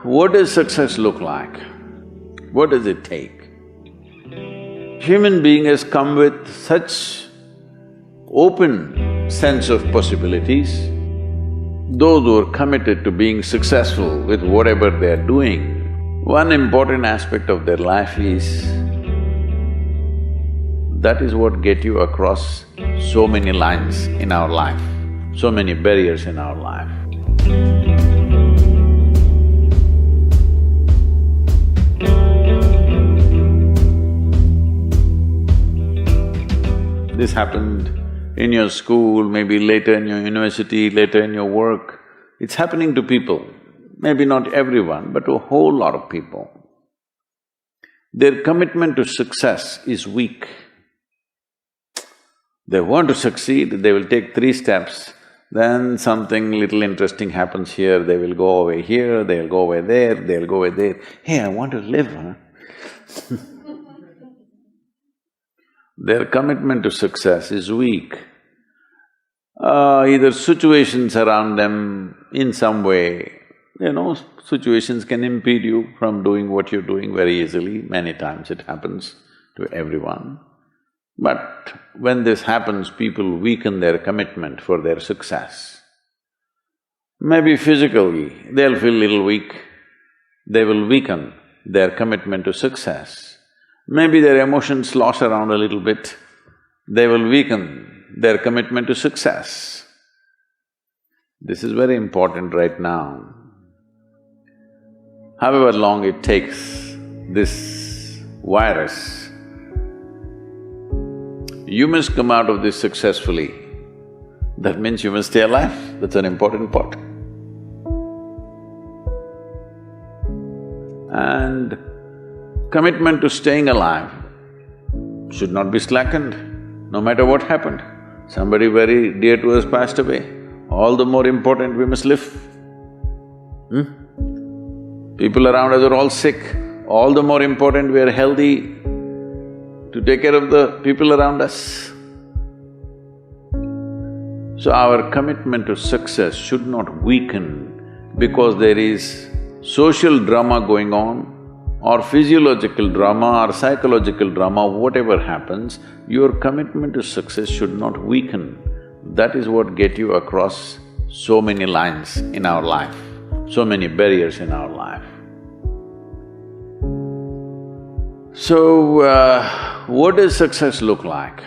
What does success look like? What does it take? Human being has come with such open sense of possibilities. Those who are committed to being successful with whatever they are doing, one important aspect of their life is that is what get you across so many lines in our life, so many barriers in our life. This happened in your school, maybe later in your university, later in your work. It's happening to people, maybe not everyone, but to a whole lot of people. Their commitment to success is weak. They want to succeed, they will take 3 steps, then something little interesting happens here, they will go over here, they'll go over there, they'll go over there. Hey, I want to live, huh? Their commitment to success is weak. Either situations around them in some way, situations can impede you from doing what you're doing very easily. Many times it happens to everyone. But when this happens, people weaken their commitment for their success. Maybe physically, they'll feel little weak, they will weaken their commitment to success. Maybe their emotions slosh around a little bit, they will weaken their commitment to success. This is very important right now. However long it takes, this virus, you must come out of this successfully. That means you must stay alive, that's an important part. And commitment to staying alive should not be slackened, no matter what happened. Somebody very dear to us passed away, all the more important we must live. People around us are all sick, all the more important we are healthy to take care of the people around us. So our commitment to success should not weaken because there is social drama going on, or physiological drama or psychological drama, whatever happens, your commitment to success should not weaken. That is what get you across so many lines in our life, so many barriers in our life. So, what does success look like?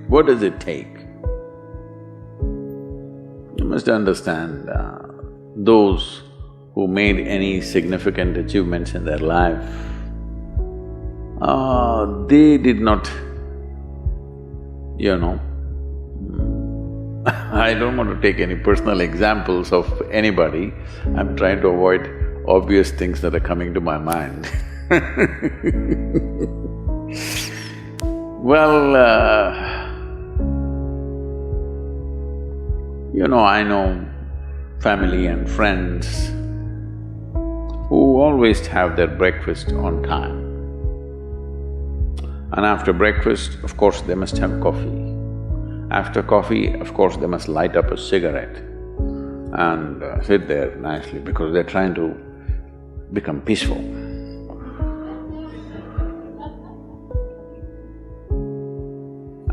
What does it take? You must understand, those who made any significant achievements in their life, they did not, I don't want to take any personal examples of anybody, I'm trying to avoid obvious things that are coming to my mind. Well, I know family and friends who always have their breakfast on time. And after breakfast, of course, they must have coffee. After coffee, of course, they must light up a cigarette and sit there nicely because they're trying to become peaceful.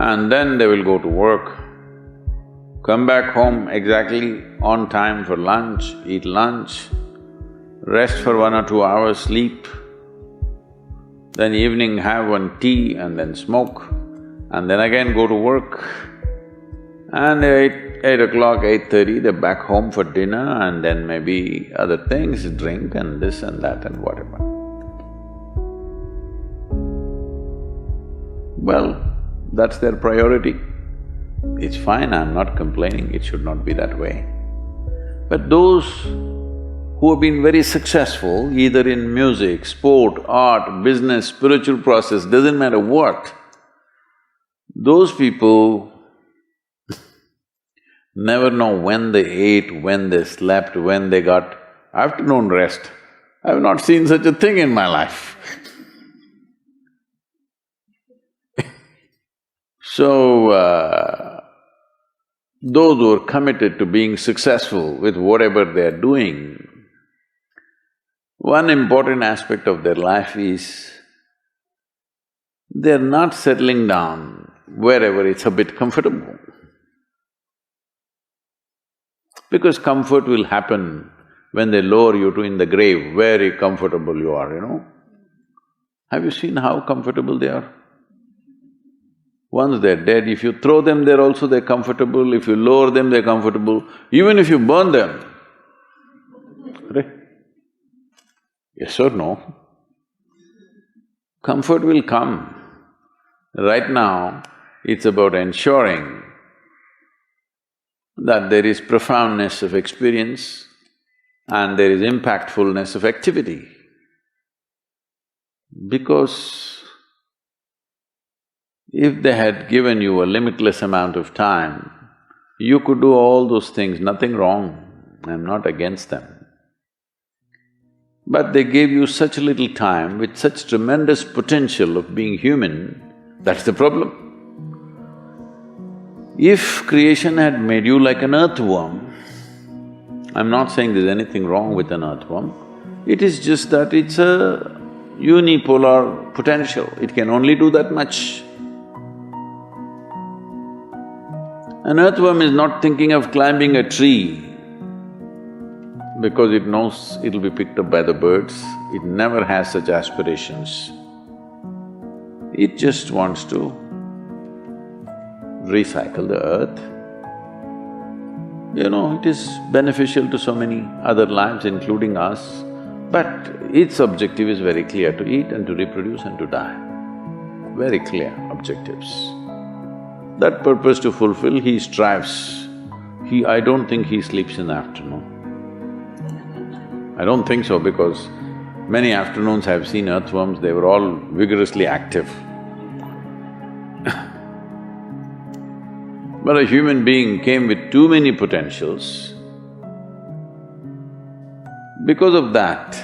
And then they will go to work, come back home exactly on time for lunch, eat lunch, rest for 1 or 2 hours, sleep, then evening have one tea and then smoke, and then again go to work. And 8 o'clock, 8:30, they're back home for dinner and then maybe other things, drink and this and that and whatever. Well, that's their priority. It's fine, I'm not complaining, it should not be that way. But those who have been very successful, either in music, sport, art, business, spiritual process, doesn't matter what, those people never know when they ate, when they slept, when they got afternoon rest. I've not seen such a thing in my life. So, those who are committed to being successful with whatever they are doing, One important aspect of their life is they're not settling down wherever it's a bit comfortable. Because comfort will happen when they lower you to in the grave, very comfortable you are, you know. Have you seen how comfortable they are? Once they're dead, if you throw them there also they're comfortable, if you lower them they're comfortable, even if you burn them. Right? Yes or no? Comfort will come. Right now, it's about ensuring that there is profoundness of experience and there is impactfulness of activity. Because if they had given you a limitless amount of time, you could do all those things, nothing wrong, I'm not against them. But they gave you such little time with such tremendous potential of being human, that's the problem. If creation had made you like an earthworm, I'm not saying there's anything wrong with an earthworm, it is just that it's a unipolar potential, it can only do that much. An earthworm is not thinking of climbing a tree because it knows it'll be picked up by the birds, it never has such aspirations. It just wants to recycle the earth. You know, it is beneficial to so many other lives including us, but its objective is very clear, to eat and to reproduce and to die. Very clear objectives. That purpose to fulfill, he strives. I don't think he sleeps in the afternoon. I don't think so because many afternoons I've seen earthworms, they were all vigorously active. But a human being came with too many potentials. Because of that,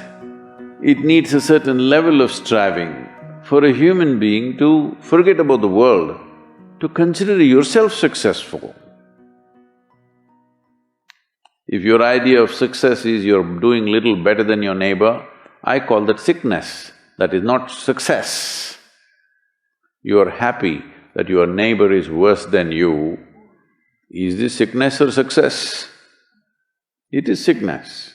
it needs a certain level of striving for a human being to forget about the world, to consider yourself successful. If your idea of success is you're doing little better than your neighbor, I call that sickness, that is not success. You're happy that your neighbor is worse than you, is this sickness or success? It is sickness.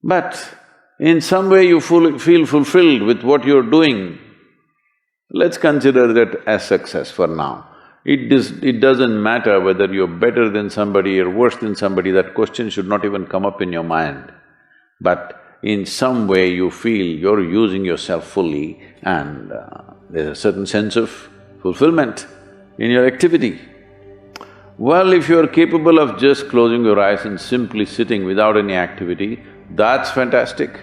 But in some way you feel fulfilled with what you're doing, let's consider that as success for now. It doesn't matter whether you're better than somebody or worse than somebody, that question should not even come up in your mind. But in some way you feel you're using yourself fully and there's a certain sense of fulfillment in your activity. Well, if you're capable of just closing your eyes and simply sitting without any activity, that's fantastic.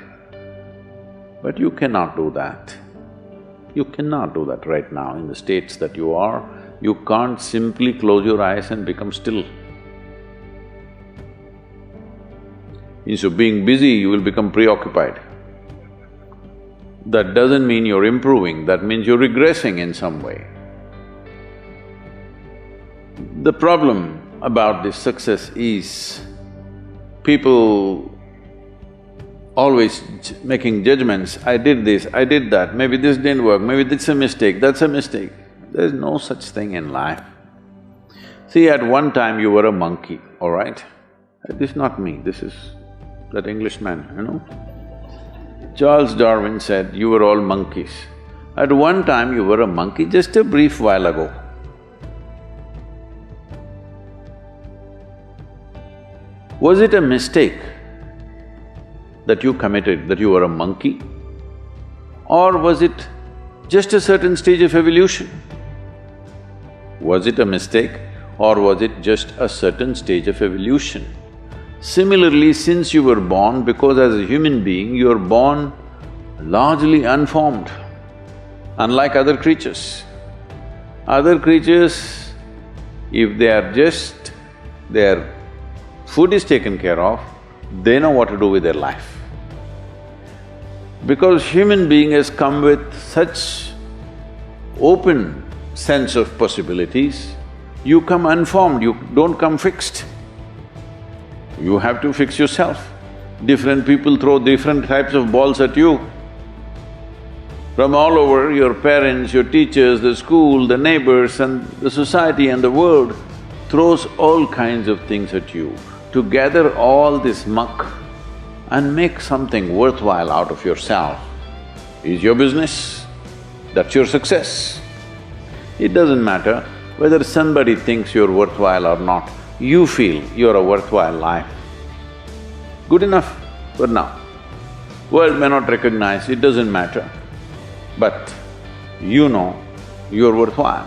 But you cannot do that. You cannot do that right now in the states that you are. You can't simply close your eyes and become still. Instead of being busy, you will become preoccupied. That doesn't mean you're improving, that means you're regressing in some way. The problem about this success is people always making judgments, I did this, I did that, maybe this didn't work, maybe this is a mistake, that's a mistake. There's no such thing in life. See, at one time you were a monkey, all right? This is not me, this is that Englishman, you know. Charles Darwin said, you were all monkeys. At one time you were a monkey, just a brief while ago. Was it a mistake that you committed, that you were a monkey? Or was it just a certain stage of evolution? Was it a mistake or was it just a certain stage of evolution? Similarly, since you were born, because as a human being, you're born largely unformed, unlike other creatures. Other creatures, if they are just… their food is taken care of, they know what to do with their life. Because human being has come with such open sense of possibilities, you come unformed, you don't come fixed. You have to fix yourself. Different people throw different types of balls at you. From all over, your parents, your teachers, the school, the neighbors and the society and the world throws all kinds of things at you. To gather all this muck and make something worthwhile out of yourself is your business. That's your success. It doesn't matter whether somebody thinks you're worthwhile or not, you feel you're a worthwhile life. Good enough for now. World may not recognize, it doesn't matter, but you know you're worthwhile.